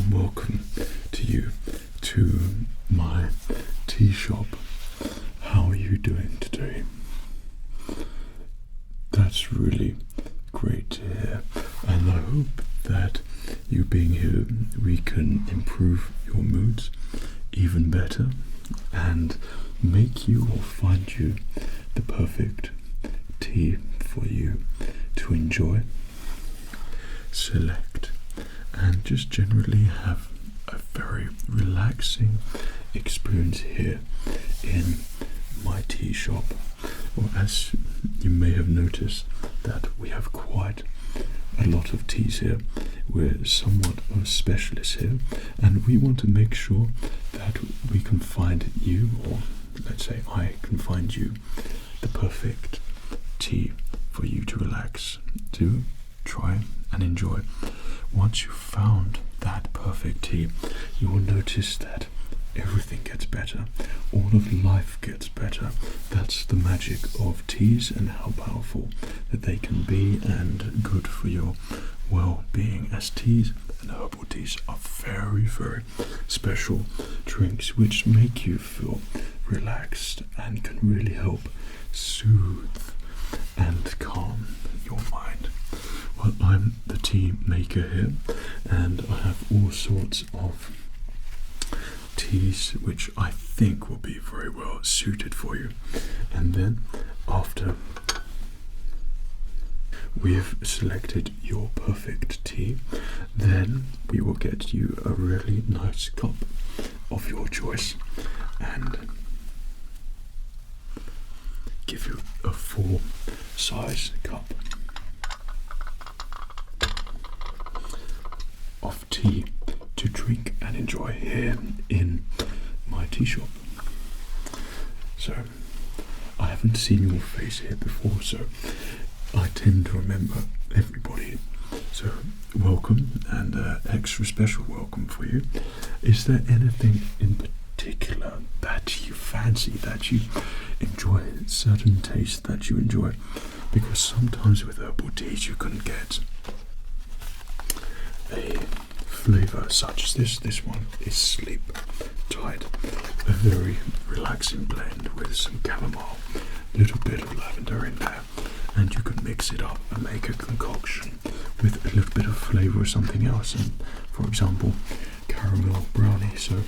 warm welcome to you to my tea shop. How are you doing today? That's really great to hear, and I hope that you being here, we can improve your moods even better and make you or find you the perfect tea for you to enjoy, select, and just generally have a very relaxing experience here in my tea shop. Or as you may have noticed, that we have quite a lot of teas here. We're somewhat of specialists here, and we want to make sure that we can find you, or let's say I can find you, the perfect tea for you to relax, to try and enjoy. Once you've found that perfect tea, you will notice that everything gets better, all of life gets better. That's the magic of teas and how powerful that they can be and good for your well-being, as teas and herbal teas are very, very special drinks which make you feel relaxed and can really help soothe and calm your mind. Well, I'm the tea maker here, and I have all sorts of teas which I think will be very well suited for you. And then after we've selected your perfect tea, then we will get you a really nice cup of your choice and give you a full size cup of tea to drink and enjoy here in my tea shop. So I haven't seen your face here before, so I tend to remember everybody. So welcome, and extra special welcome for you. Is there anything in particular that you fancy, that you enjoy, certain tastes that you enjoy? Because sometimes with herbal teas you can get a flavour such as this. This one is sleep tight, a very relaxing blend with some chamomile, a little bit of lavender in there, and you can mix it up and make a concoction with a little bit of flavour or something else, and for example caramel brownie. So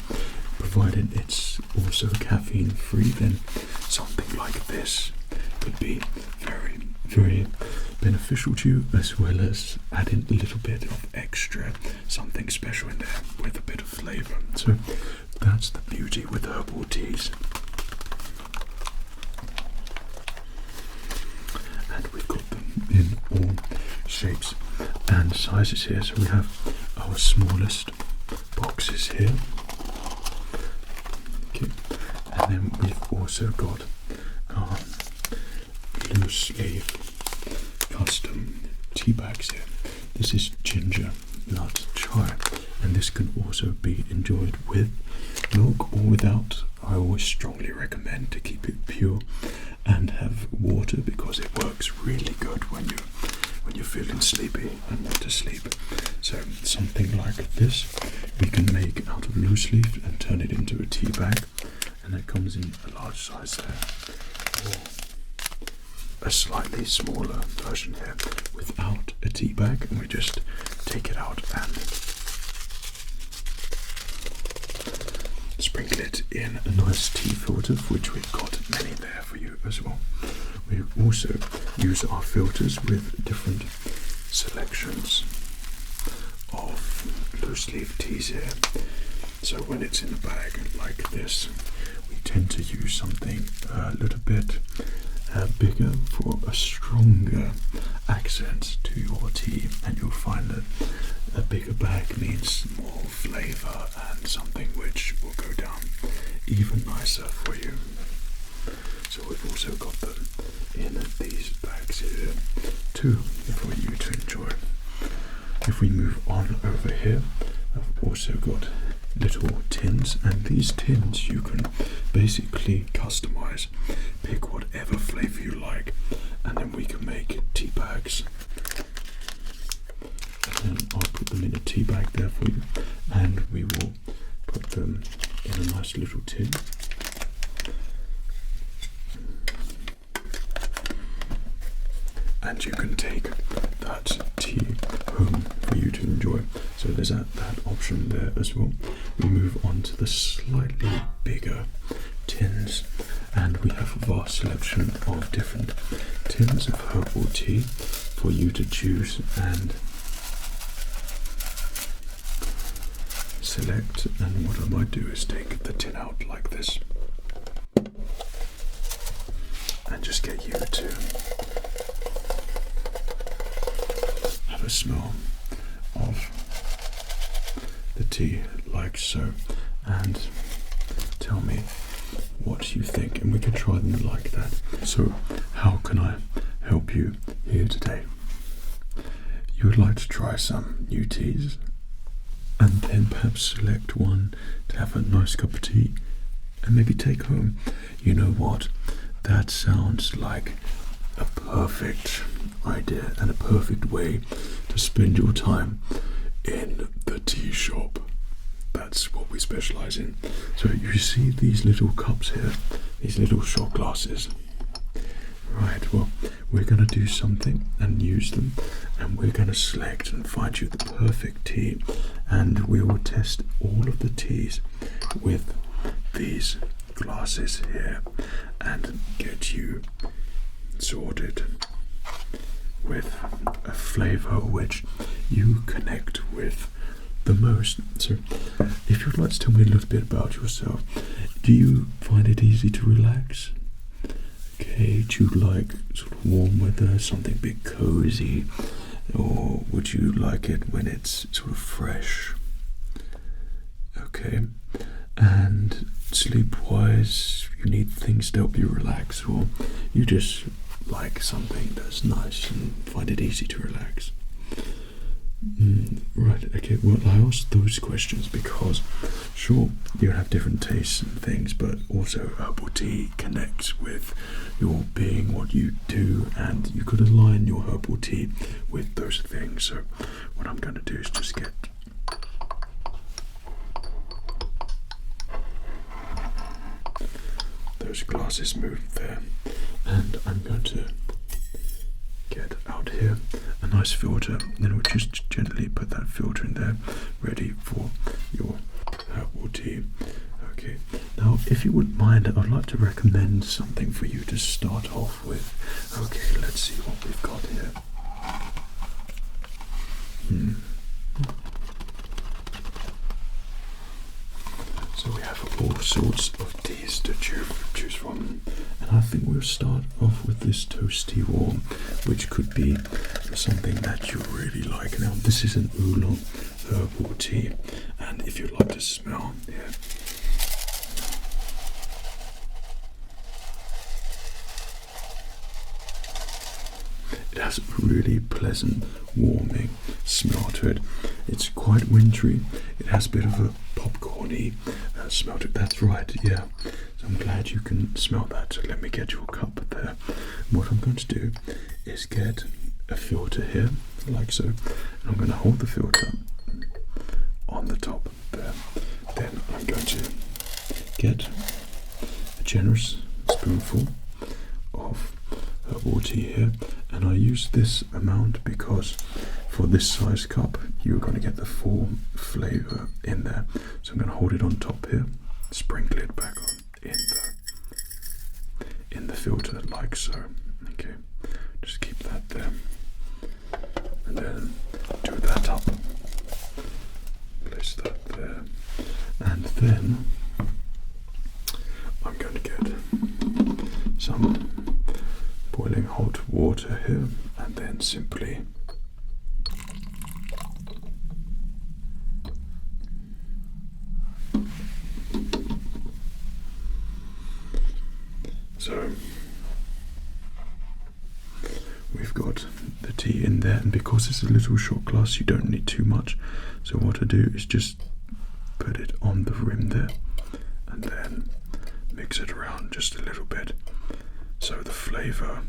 provided it's also caffeine free, then something like this could be very, very beneficial to you, as well as adding a little bit of extra something special in there with a bit of flavour. So that's the beauty with herbal teas. And we've got them in all shapes and sizes here. So we have our smallest boxes here. Okay. And then we've also got our loose leaf custom tea bags here. This is ginger nut chai, and this can also be enjoyed with milk or without. I always strongly recommend to keep it pure and have water, because it works really good when you're feeling sleepy and want to sleep. So something like this we can make out of loose leaf and turn it into a tea bag, and it comes in a large size there, or a slightly smaller version here without a tea bag, and we just take it out and sprinkle it in a nice tea filter, which we've got many there for you as well. We also use our filters with different selections of loose leaf teas here. So when it's in a bag like this, we tend to use something a little bit bigger for a stronger accent to your tea, and you'll find that a bigger bag means more flavour and something which will go down even nicer for you. So we've also got them in these bags here too for you to enjoy. If we move on over here, I've also got little tins, and these tins you can basically customize, pick whatever flavor you like, and then we can make tea bags and then I'll put them in a tea bag there for you, and we will put them in a nice little tin. And you can take that tea home for you to enjoy. So there's that option there as well. We move on to the slightly bigger tins, and we have a vast selection of different tins of herbal tea for you to choose and select. And what I might do is take the tin out like this and just get you to have a smell of the tea like so, and tell me what you think, and we can try them like that. So how can I help you here today? You would like to try some new teas and then perhaps select one to have a nice cup of tea and maybe take home. You know what? That sounds like a perfect idea and a perfect way to spend your time in the tea shop. That's what we specialise in. So you see these little cups here, these little shot glasses. Right, well, we're going to do something and use them, and we're going to select and find you the perfect tea, and we will test all of the teas with these glasses here and get you sorted with a flavour which you connect with the most. So if you'd like to tell me a little bit about yourself, do you find it easy to relax? Okay, do you like sort of warm weather, something a bit cozy, or would you like it when it's sort of fresh? Okay, and sleep-wise, you need things to help you relax, or you just like something that's nice and find it easy to relax? Right, okay, well, I asked those questions because, sure, you have different tastes and things, but also herbal tea connects with your being, what you do, and you could align your herbal tea with those things. So what I'm going to do is just get those glasses moved there, and I'm going to get out here a nice filter, and then we'll just gently put that filter in there, ready for your herbal tea. Okay, now if you wouldn't mind, I'd like to recommend something for you to start off with. Okay, let's see what we've got here. So we have all sorts of teas to choose from, and I think we'll start off with this toasty warm, which could be something that you really like. Now this is an oolong herbal tea, and if you'd like to smell here, it has a really pleasant, warming smell to it. It's quite wintry. It has a bit of a popcorny smell to it. That's right, yeah. So I'm glad you can smell that. So let me get your cup there. What I'm going to do is get a filter here, like so. And I'm going to hold the filter on the top there. Then I'm going to get a generous spoonful of herbal tea here, and I use this amount because for this size cup you're going to get the full flavour in there. So I'm going to hold it on top here, sprinkle it back on in the filter like so. Okay, just keep that there, and then do that up, place that there, and then I'm going to get some boiling hot water here, and then simply so we've got the tea in there, and because it's a little shot glass you don't need too much, so what I do is just put it on the rim there and then mix it around just a little bit so the flavour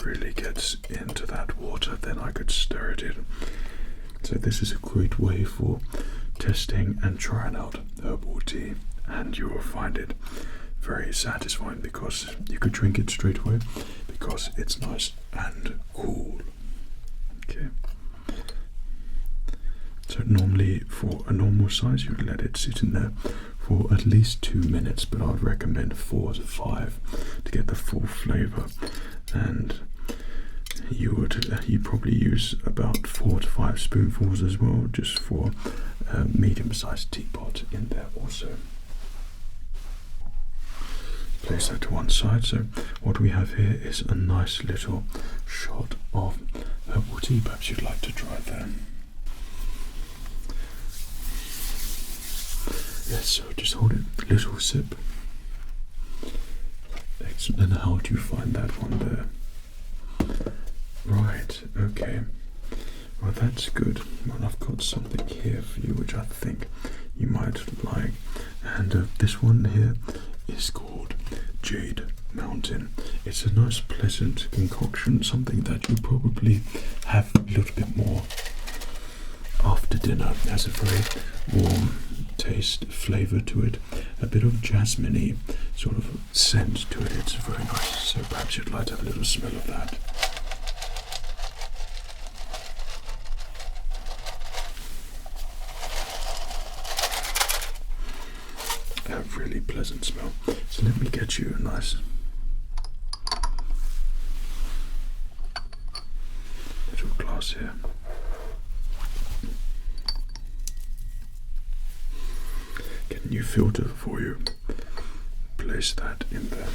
really gets into that water. Then I could stir it in So this is a great way for testing and trying out herbal tea, and you will find it very satisfying because you could drink it straight away because it's nice and cool. Okay. So normally for a normal size you'd let it sit in there for at least 2 minutes, but I'd recommend 4 to 5 to get the full flavour. And you probably use about 4 to 5 spoonfuls as well, just for a medium-sized teapot in there also. Place that to one side. So what we have here is a nice little shot of herbal tea. Perhaps you'd like to try there. Yes, so just hold it, little sip. Excellent. And how do you find that one there? Right, okay. Well, that's good. Well, I've got something here for you which I think you might like. And this one here is called Jade Mountain. It's a nice, pleasant concoction, something that you probably have a little bit more after dinner. It has a very warm taste, flavour to it, a bit of jasmine-y sort of scent to it. It's very nice, so perhaps you'd like to have a little smell of that. A really pleasant smell. So let me get you a nice little glass here. Get a new filter for you. Place that in there.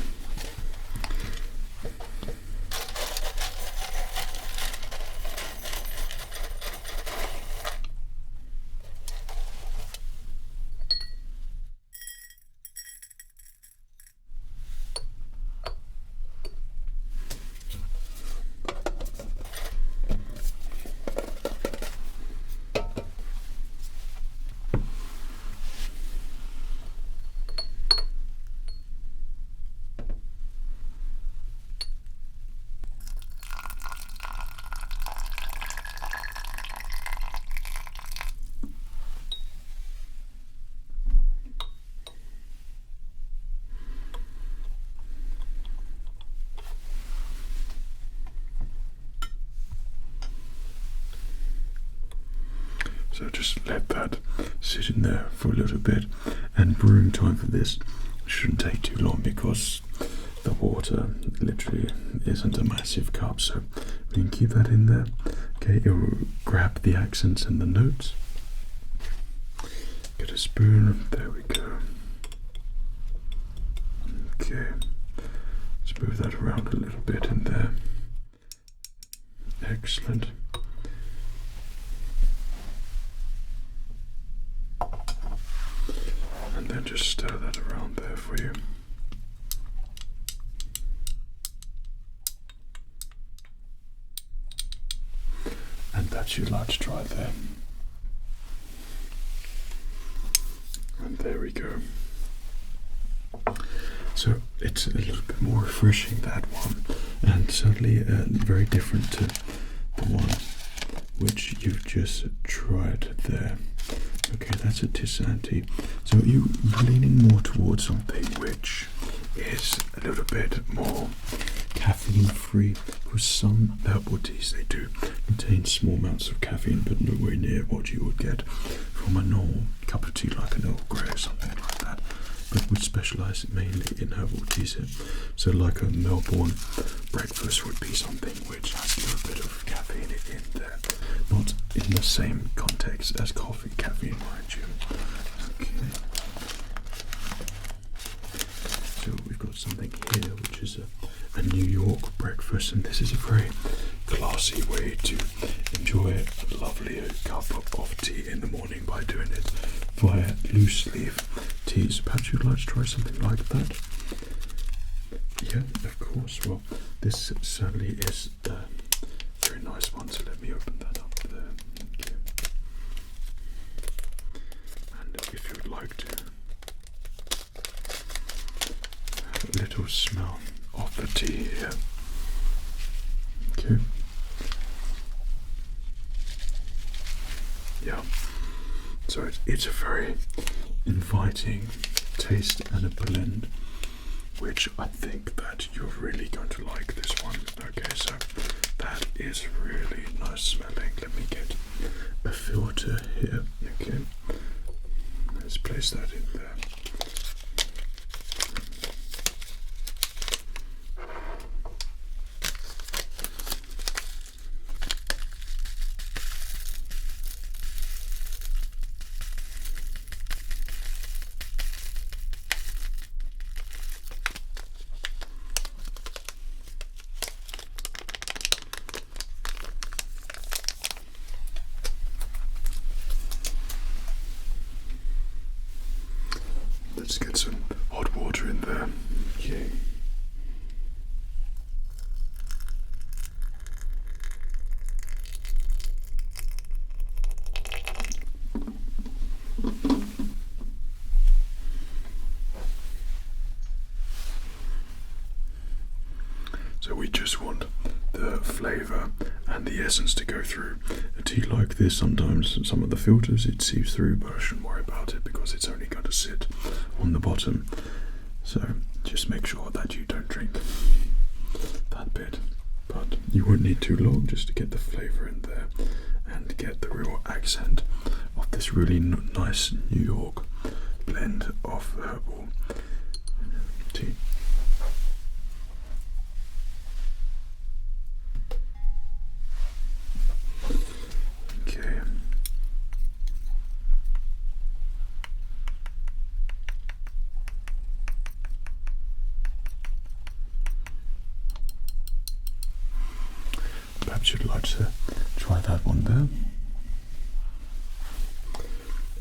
So just let that sit in there for a little bit, and brewing time for this shouldn't take too long because the water literally isn't a massive cup, so we can keep that in there. Okay, it will grab the accents and the notes. Get a spoon, there we go. Okay, let's move that around a little bit in there. Excellent. And then just stir that around there for you. And that you'd like to try there. And there we go. So it's a little bit more refreshing, that one, and certainly very different to the one which you've just tried there. Okay, that's a Tisanti. So you're leaning more towards something which is a little bit more caffeine free, because some herbal teas, they do contain small amounts of caffeine, but nowhere near what you would get from a normal cup of tea like an Earl Grey or something like that, but would specialise mainly in herbal teas here. So like a Melbourne breakfast would be something which has a little bit of caffeine in there, not in the same context as coffee caffeine, mind you. Okay. So we've got something here which is a New York breakfast, and this is a very classy way to enjoy a lovely cup of tea in the morning by doing it via loose leaf teas. Perhaps you'd like to try something like that? Yeah, of course. Well, this certainly is a very nice one, so let me open that up there. Okay. And if you'd like to have a little smell of the tea here. Okay. So it's a very inviting taste and a blend, which I think that you're really going to like this one. Okay, so that is really nice smelling. Let me get a filter here. Okay, let's place that in there. Let's get some hot water in there. Okay. So we just want the flavour and the essence to go through. A tea like this, sometimes some of the filters it seeps through, but I shouldn't worry about it because it's only going to sit on the bottom. So just make sure that you don't drink that bit. But you won't need too long just to get the flavour in there and get the real accent of this really nice New York blend of herbal tea. Okay. Perhaps you'd like to try that one there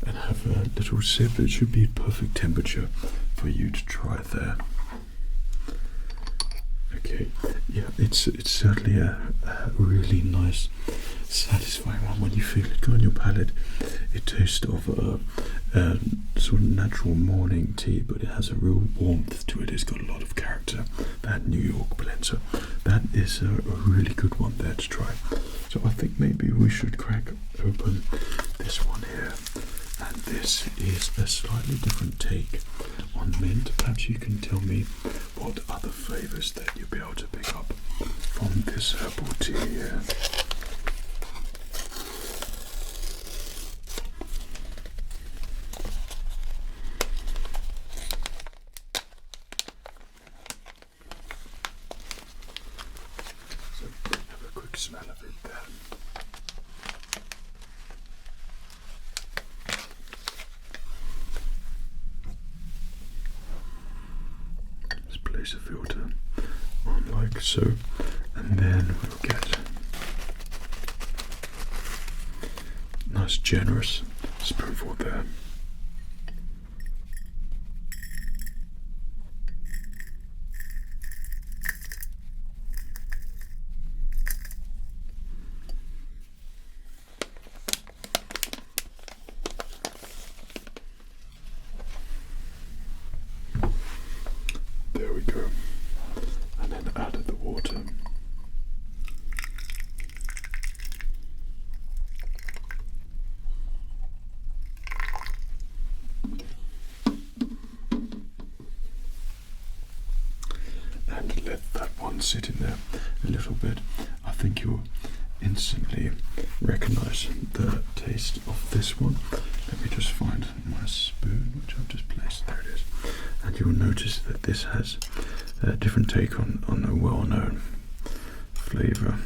and have a little sip. It should be perfect temperature for you to try there. Okay, yeah, it's certainly a really nice, satisfying one when you feel it go on your palate. It tastes of a sort of natural morning tea, but it has a real warmth to it. It's got a lot of character, that New York blend. So that is a really good one there to try. So I think maybe we should crack open this one here. And this is a slightly different take on mint. Perhaps you can tell me what other flavours that you'll be able to pick up from this herbal tea here. So have a quick smell of it there. Place a filter on like so, and then we'll get a nice generous spoonful there. There we go, and then add the water. And let that one sit in there a little bit. I think you'll instantly recognize the taste of this one. Let me just find my spoon, which I've just placed. There it is. And you'll notice that this has a different take on a well-known flavour,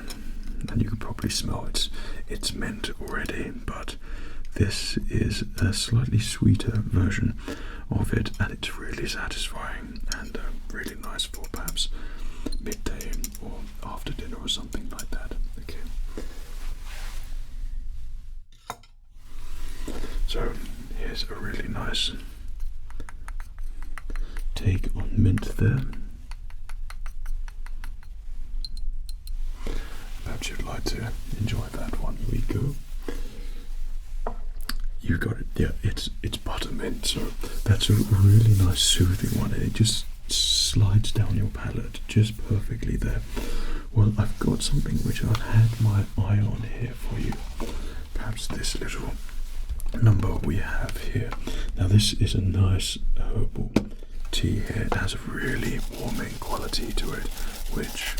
and you can probably smell it's mint already, but this is a slightly sweeter version of it, and it's really satisfying and really nice for perhaps midday or after dinner or something like that. Okay. So here's a really nice take on mint there. Perhaps you'd like to enjoy that one. Here we go. You got it. Yeah, it's buttermint, so that's a really nice soothing one, and it just slides down your palate just perfectly there. Well, I've got something which I've had my eye on here for you. Perhaps this little number we have here. Now this is a nice herbal tea here. It has a really warming quality to it, which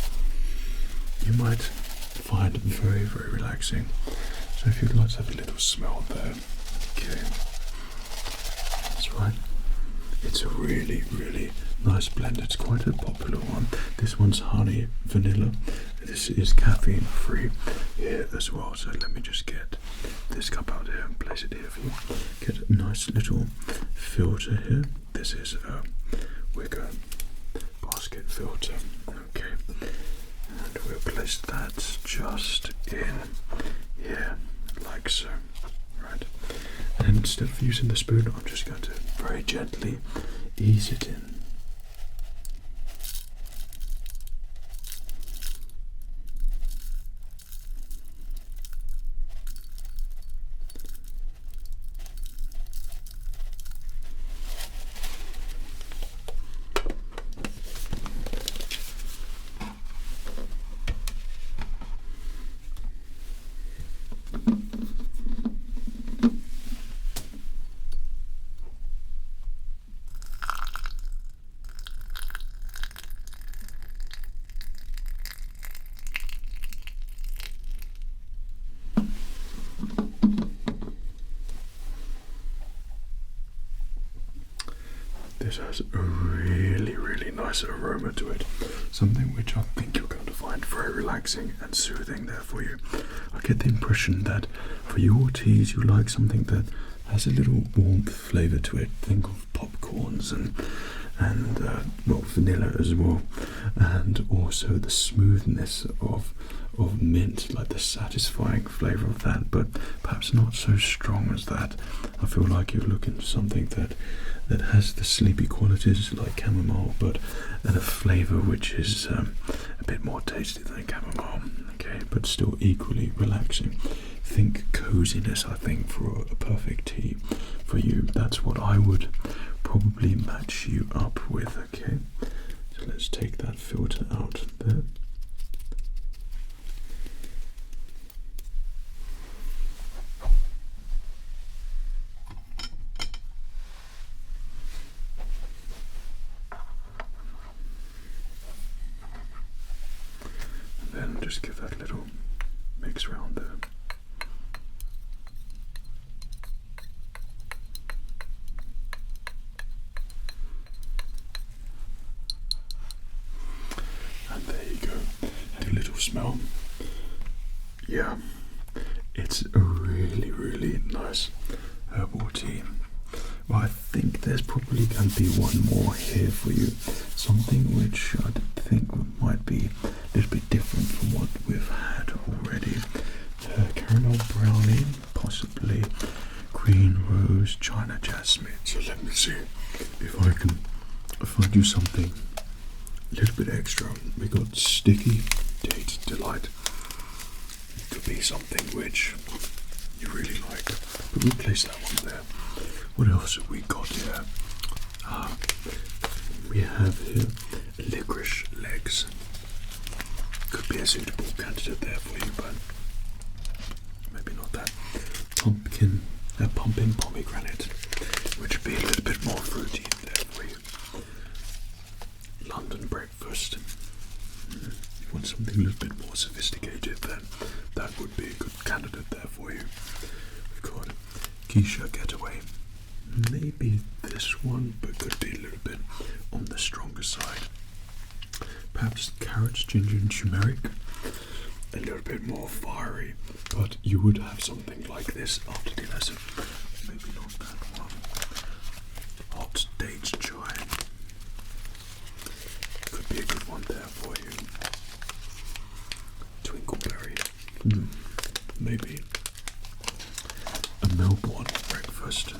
you might find very, very relaxing. So if you'd like to have a little smell there, okay, that's right. It's a really, really nice blend. It's quite a popular one. This one's honey, vanilla. This is caffeine free here as well. So let me just get this cup out here and place it here for you. Get a nice little filter here. This is a Wigger basket filter. Okay. And we'll place that just in here, like so. Right. And instead of using the spoon, I'm just going to very gently ease it in. This has a really, really nice aroma to it. Something which I think you're going to find very relaxing and soothing there for you. I get the impression that for your teas you like something that has a little warmth flavour to it. Think of popcorns and well, vanilla as well, and also the smoothness of mint, like the satisfying flavour of that, but perhaps not so strong as that. I feel like you're looking for something that has the sleepy qualities like chamomile, but and a flavour which is a bit more tasty than chamomile. Okay, but still equally relaxing. Think coziness, I think, for a perfect tea for you. That's what I would probably match you up with. Okay, so let's take that filter out there. And then just give that little mix round there. Smell. Yeah, it's a really, really nice herbal tea. Well, I think there's probably going to be one more here for you. Something which I think might be a little bit different from what we've had already. Caramel brownie, possibly green rose, China jasmine. So let me see if I can find you something a little bit extra. We got sticky Jade delight. It could be something which you really like, but we'll place that one there. What else have we got here? We have here licorice legs. Could be a suitable candidate there for you, but maybe not that. Pumpkin pomegranate, which would be a little bit more fruity there for you. London breakfast. You want something a little bit more sophisticated, then that would be a good candidate there for you. We've got Keisha Getaway. Maybe this one, but could be a little bit on the stronger side. Perhaps carrots, ginger and turmeric. A little bit more fiery, but you would have something like this after dinner, so maybe not that one. Hot dates chai. Could be a good one there for you. Twinkleberry. Maybe a Melbourne breakfast.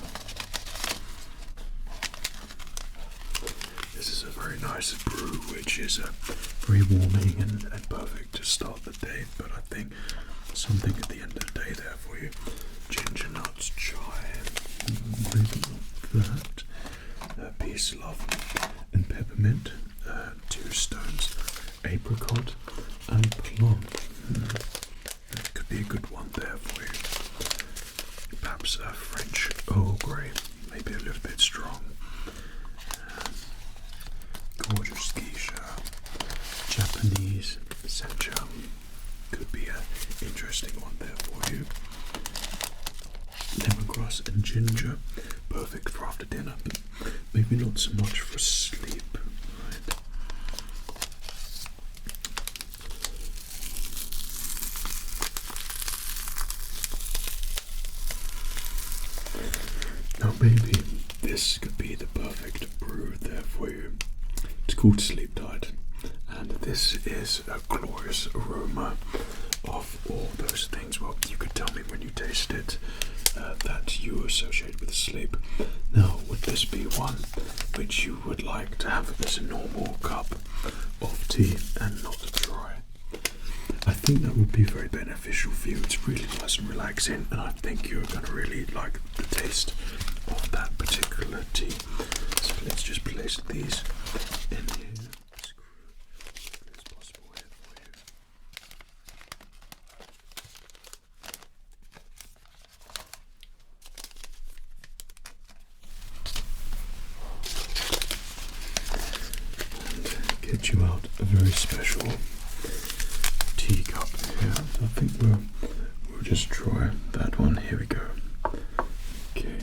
This is a very nice brew, which is very warming and perfect to start the day, but I think something at the end of the day there for you. Ginger nuts chai. Maybe not that. Peace, love and peppermint. 2 stones. Apricot and plum. That could be a good one there for you. Perhaps loves a French Earl Grey, maybe a little bit strong. Gorgeous geisha, Japanese sencha, could be an interesting one there for you. Lemongrass and ginger, perfect for after dinner, but maybe not so much for sleep, right? Now maybe this could be the perfect brew there for you. It's called Sleep Tide, and this is a glorious aroma of all those things. Well, you could tell me when you taste it that you associate with sleep. Now, would this be one which you would like to have as a normal cup of tea and not dry? I think that would be very beneficial for you. It's really nice and relaxing, and I think you're going to really like the taste of that particular tea. So let's just place these in here as quickly as possible here for you. And get you out a very special teacup here. I think we'll just try that one. Here we go. Okay.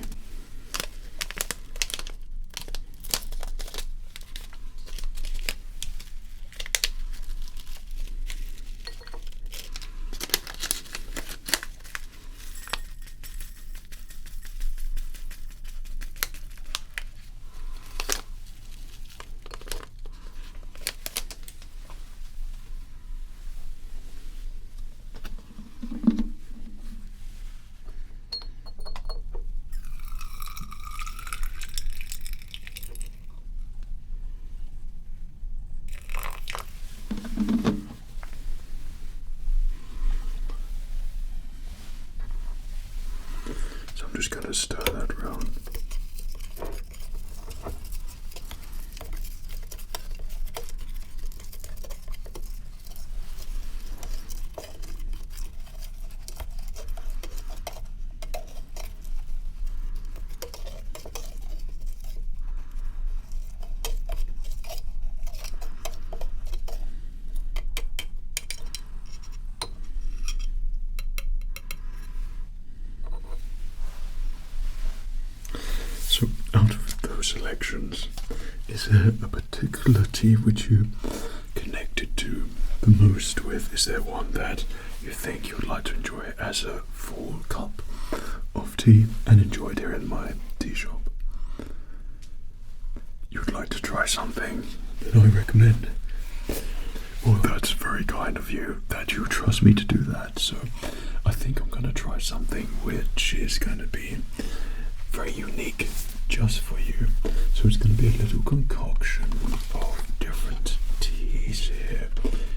So I'm just going to stir that around. So, out of those selections, is there a particular tea which you connected to the most with? Is there one that you think you would like to enjoy as a full cup of tea and enjoy it here in my tea shop? You would like to try something that I recommend? Well, that's very kind of you that you trust me to do that. So, I think I'm going to try something which is going to be very unique just for you. So it's going to be a little concoction of different teas here,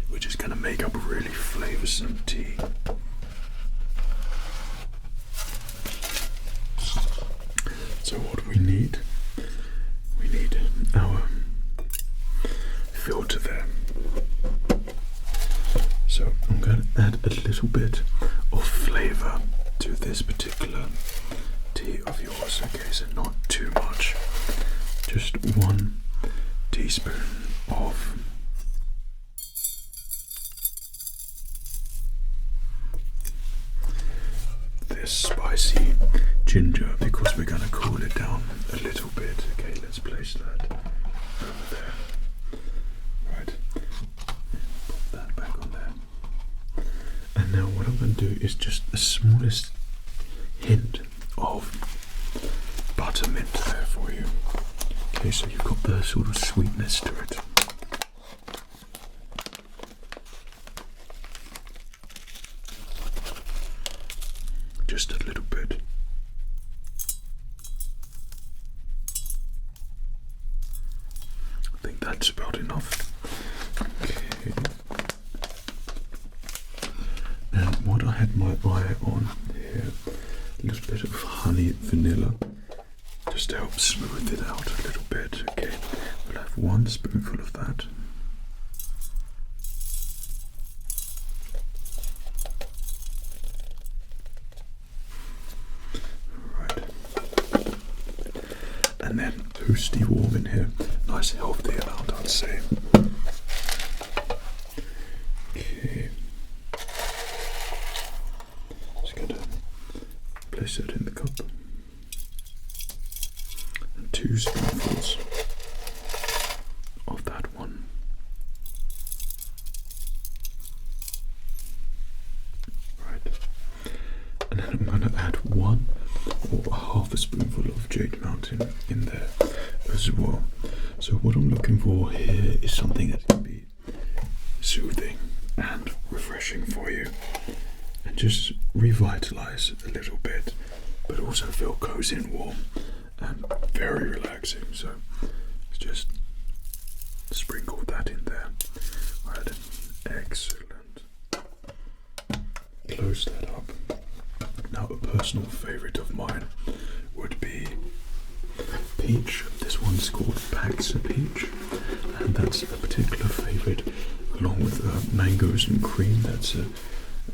which is going to make up a really flavoursome tea. So what we need our filter there. So I'm going to add a little bit of flavour to this particular tea of yours. Okay, so not too much, just 1 teaspoon of this spicy ginger, because we're going to cool it down a little bit. Okay, let's place that over there. Right, pop that back on there. And now what I'm going to do is just the smallest hint of buttermint there for you. Okay, so you've got the sort of sweetness to it. Just a little bit. I think that's about enough. Okay. And what I had my eye on here, a little bit of honey vanilla, just to help smooth it out a little bit. Okay, we'll have 1 spoonful of that. toasty warm in here. Nice healthy amount, I'd say. Okay. Just gonna place it in the cup. And 2 spoonfuls of that one. Right. And then I'm gonna add 1 or half a spoonful of Jade Mountain in there as well. So what I'm looking for here is something that can be soothing and refreshing for you and just revitalize a little bit, but also feel cozy and warm and very relaxing. So let's just sprinkle that in there. Right, excellent. Close that up. Now, a personal favorite of mine would be peach. This one's called Paxa Peach, and that's a particular favorite, along with mangoes and cream. That's a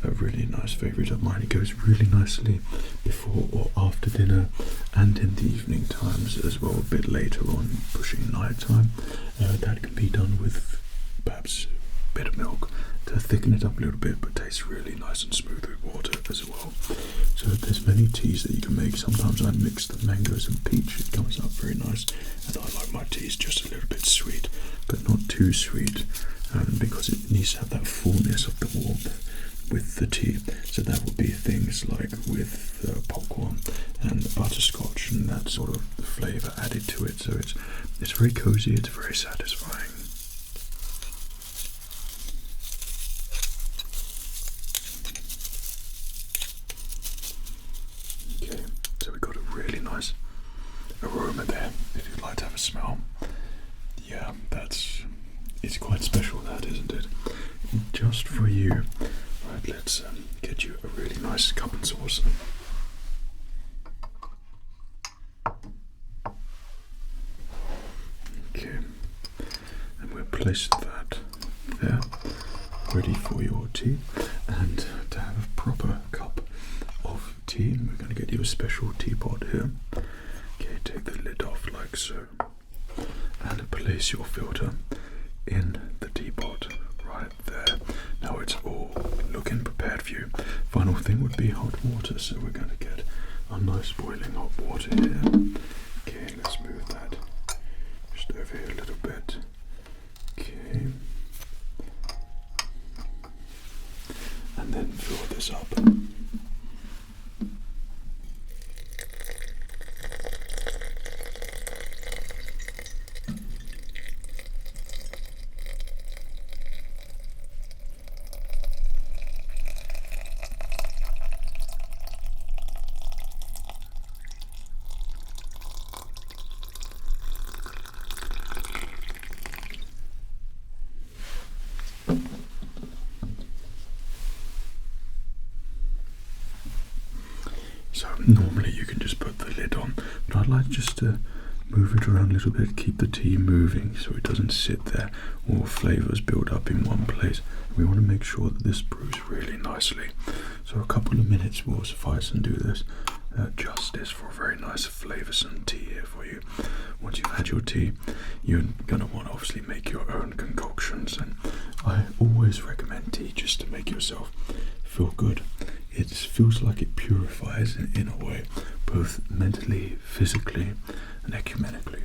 really nice favorite of mine. It goes really nicely before or after dinner, and in the evening times as well, a bit later on, pushing night time. That can be done with perhaps a bit of milk to thicken it up a little bit, but tastes really nice and smooth with water as well. So there's many teas that you can make. Sometimes I mix the mangoes and peach, it comes out very nice, and I like my teas just a little bit sweet, but not too sweet, because it needs to have that fullness of the warmth with the tea. So that would be things like with popcorn and butterscotch and that sort of flavour added to it. So it's very cozy, it's very satisfying. Okay, so we've got a really nice aroma there. If you'd like to have a smell, yeah, it's quite special, that, isn't it? Just for you. Right, let's get you a really nice cup and saucer. Okay, and we'll place that there, ready for your tea. And to have a proper cup of tea, we're going to get you a special teapot here. Okay, take the lid off like so, and place your filter in the teapot right there. Now it's all looking prepared for you. Final thing would be hot water, so we're going to get a nice boiling hot water here. Okay, let's move that just over here a little bit. Okay, and then fill this up. So normally you can just put the lid on, but I'd like just to move it around a little bit, keep the tea moving so it doesn't sit there or flavours build up in one place. We want to make sure that this brews really nicely. So a couple of minutes will suffice and do this justice for a very nice flavoursome tea here for you. Once you've had your tea, you're going to want to obviously make your own concoctions, and I always recommend tea just to make yourself feel good. It feels like it purifies in a way, both mentally, physically and ecumenically,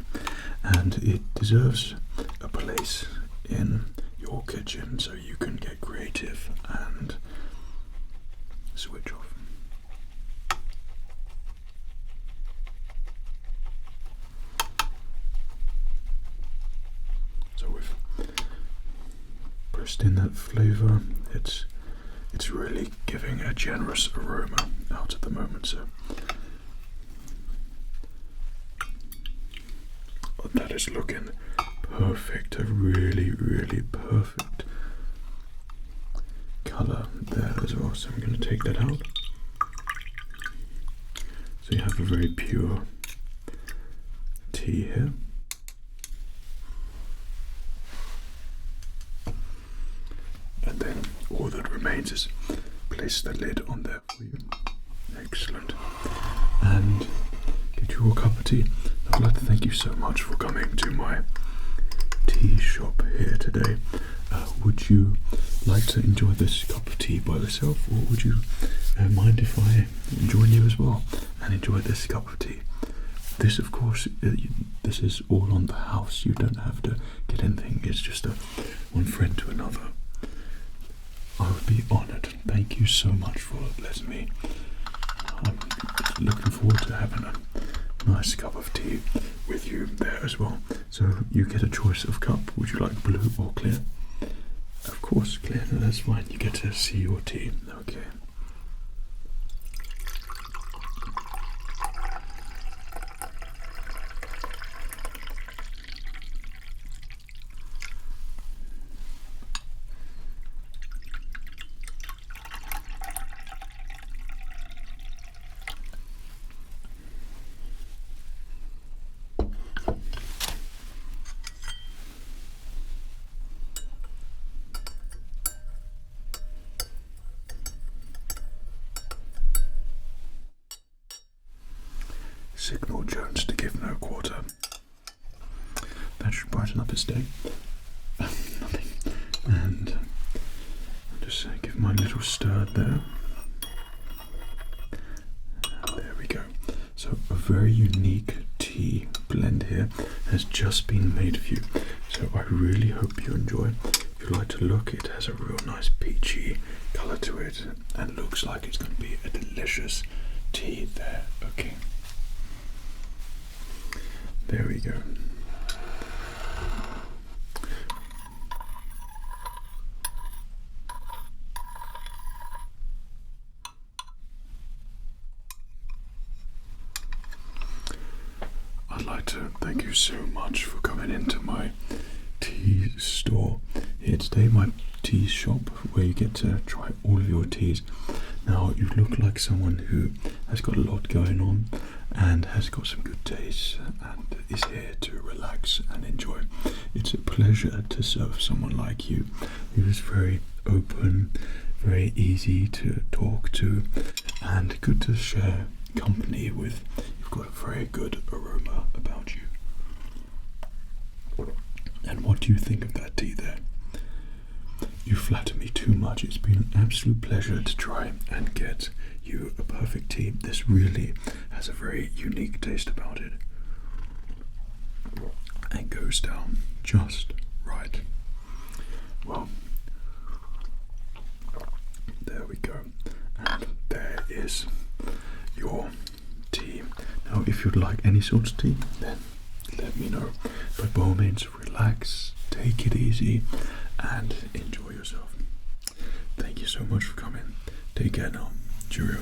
and it deserves a place in your kitchen so you can get creative and switch off. So we've pressed in that flavour. It's really giving a generous aroma out at the moment, so that is looking perfect. A really, really perfect colour there as well. So I'm going to take that out. So you have a very pure tea here. And then all that remains is place the lid on there for you. Excellent. And get your cup of tea. I'd like to thank you so much for coming to my tea shop here today. Would you like to enjoy this cup of tea by yourself, or would you mind if I join you as well and enjoy this cup of tea? This, of course, this is all on the house. You don't have to get anything. It's just one friend to another. I would be honoured. Thank you so much for letting me. I'm looking forward to having a nice cup of tea with you there as well. So you get a choice of cup. Would you like blue or clear? Of course, clear. No, that's fine. You get to see your tea. Okay. Signal Jones to give no quarter. That should brighten up his day. Nothing. And I'll just give my little stir there. There we go. So a very unique tea blend here has just been made for you. So I really hope you enjoy. If you like to look, it has a real nice peachy colour to it and looks like it's going to be a delicious tea there. Okay. There we go. I'd like to thank you so much for coming into my tea store here today, my tea shop, where you get to try all of your teas. Now, you look like someone who has got a lot going on and has got some good taste and is here to relax and enjoy. It's a pleasure to serve someone like you who is very open, very easy to talk to, and good to share company with. You've got a very good aroma about you. And what do you think of that tea there? You flatter me too much. It's been an absolute pleasure to try and get you a perfect tea. This really has a very unique taste about it and goes down just right. Well, there we go, and there is your tea. Now, if you'd like any sort of tea, then let me know. But by all means, relax, take it easy, and enjoy yourself. Thank you so much for coming. Take care now. Cheerio.